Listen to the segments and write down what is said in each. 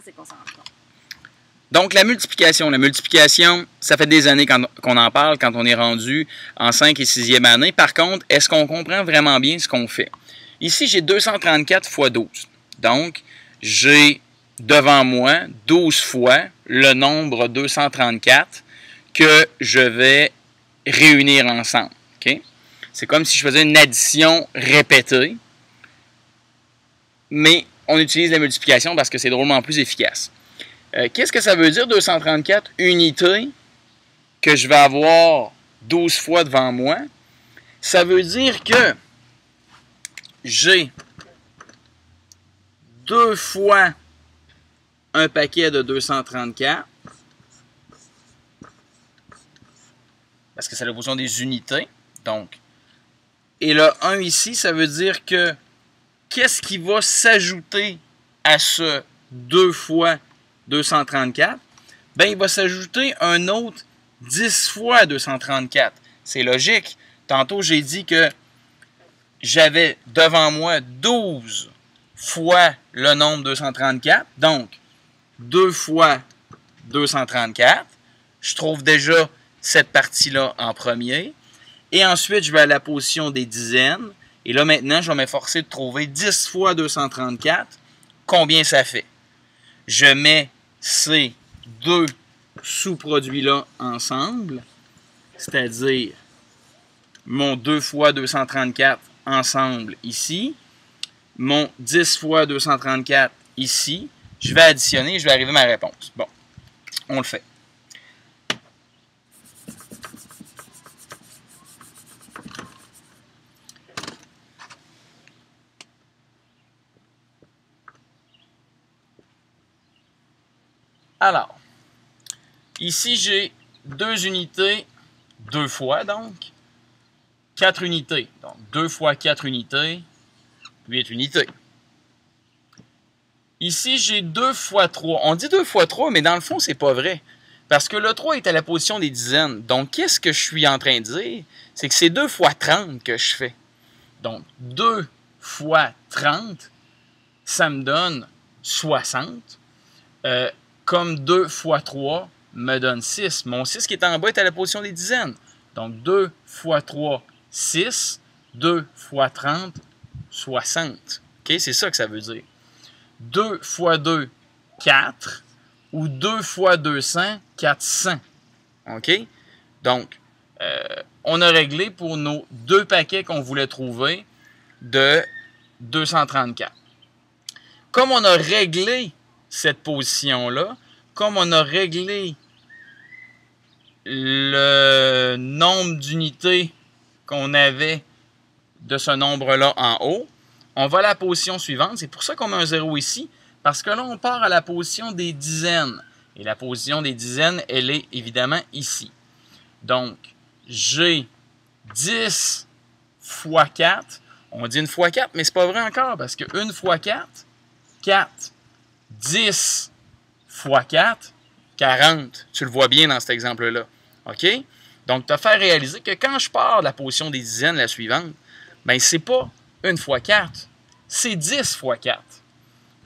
c'est qu'on s'en rende compte. Donc, la multiplication, ça fait des années qu'on en parle quand on est rendu en 5 et 6e année. Par contre, est-ce qu'on comprend vraiment bien ce qu'on fait? Ici, j'ai 234 fois 12. Donc, j'ai devant moi 12 fois le nombre 234 que je vais réunir ensemble. Okay? C'est comme si je faisais une addition répétée, mais on utilise la multiplication parce que c'est drôlement plus efficace. Qu'est-ce que ça veut dire 234 unités que je vais avoir 12 fois devant moi? Ça veut dire que j'ai 2 fois un paquet de 234, parce que c'est l'opposition des unités. Donc, et le 1 ici, ça veut dire que qu'est-ce qui va s'ajouter à ce 2 fois 234? Ben, il va s'ajouter un autre 10 fois 234. C'est logique. Tantôt, j'ai dit que j'avais devant moi 12 fois le nombre 234. Donc, 2 fois 234. Je trouve déjà cette partie-là en premier. Et ensuite, je vais à la position des dizaines. Et là, maintenant, je vais m'efforcer de trouver 10 fois 234. Combien ça fait? Je mets ces deux sous-produits-là ensemble, c'est-à-dire mon 2 fois 234 ensemble ici, mon 10 fois 234 ici. Je vais additionner, je vais arriver à ma réponse. Bon, on le fait. Alors, ici j'ai 2 unités, 2 fois donc, 4 unités. Donc 2 fois 4 unités, 8 unités. Ici j'ai 2 fois 3. On dit 2 fois 3, mais dans le fond, c'est pas vrai. Parce que le 3 est à la position des dizaines. Donc, qu'est-ce que je suis en train de dire? C'est que c'est 2 fois 30 que je fais. Donc, 2 fois 30, ça me donne 60. Comme 2 fois 3 me donne 6. Mon 6 qui est en bas est à la position des dizaines. Donc, 2 fois 3, 6. 2 fois 30, 60. Okay? C'est ça que ça veut dire. 2 fois 2, 4. Ou 2 fois 200, 400. OK? Donc, on a réglé pour nos 2 paquets qu'on voulait trouver de 234. Comme on a réglé cette position-là, comme on a réglé le nombre d'unités qu'on avait de ce nombre-là en haut, on va à la position suivante. C'est pour ça qu'on met un 0 ici, parce que là, on part à la position des dizaines. Et la position des dizaines, elle est évidemment ici. Donc, j'ai 10 fois 4. On dit 1 fois 4, mais c'est pas vrai encore, parce que 1 fois 4, 4. 10 fois 4, 40. Tu le vois bien dans cet exemple-là. OK? Donc, te faire réaliser que quand je pars de la position des dizaines, la suivante, ben c'est pas 1 fois 4, c'est 10 fois 4.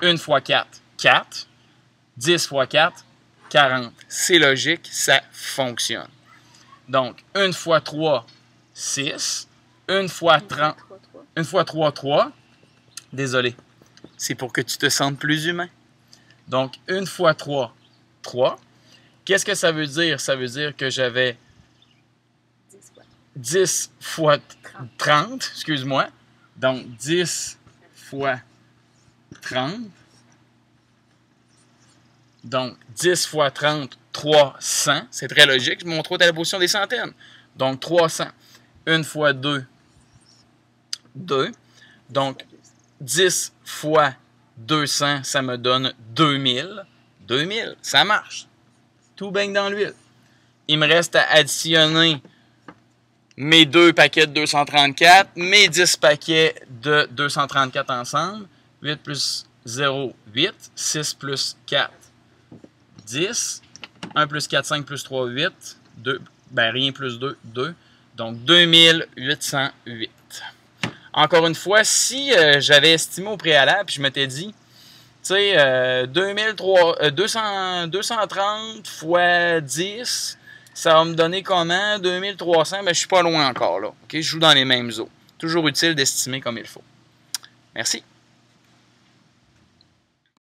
1 fois 4, 4. 10 fois 4, 40. C'est logique, ça fonctionne. Donc, 1 fois 3, 6. 1 fois 30, 1 fois 3, 3. Désolé. C'est pour que tu te sentes plus humain. Donc, 1 fois 3, 3. Qu'est-ce que ça veut dire? Ça veut dire que j'avais 10 fois 30, excuse-moi. Donc, 10 fois 30. Donc, 10 fois 30, 300. C'est très logique. Mon 3 est à la position des centaines. Donc, 300. 1 fois 2, 2. Donc, 10 fois 200, ça me donne 2000. 2000, ça marche. Tout baigne dans l'huile. Il me reste à additionner mes 2 paquets de 234, mes 10 paquets de 234 ensemble. 8 plus 0, 8. 6 plus 4, 10. 1 plus 4, 5 plus 3, 8. 2, ben rien plus 2, 2. Donc 2808. Encore une fois, si j'avais estimé au préalable, puis je m'étais dit, tu sais, 230 fois 10, ça va me donner comment? 2300, ben, je suis pas loin encore, là. Okay? Je joue dans les mêmes eaux. Toujours utile d'estimer comme il faut. Merci.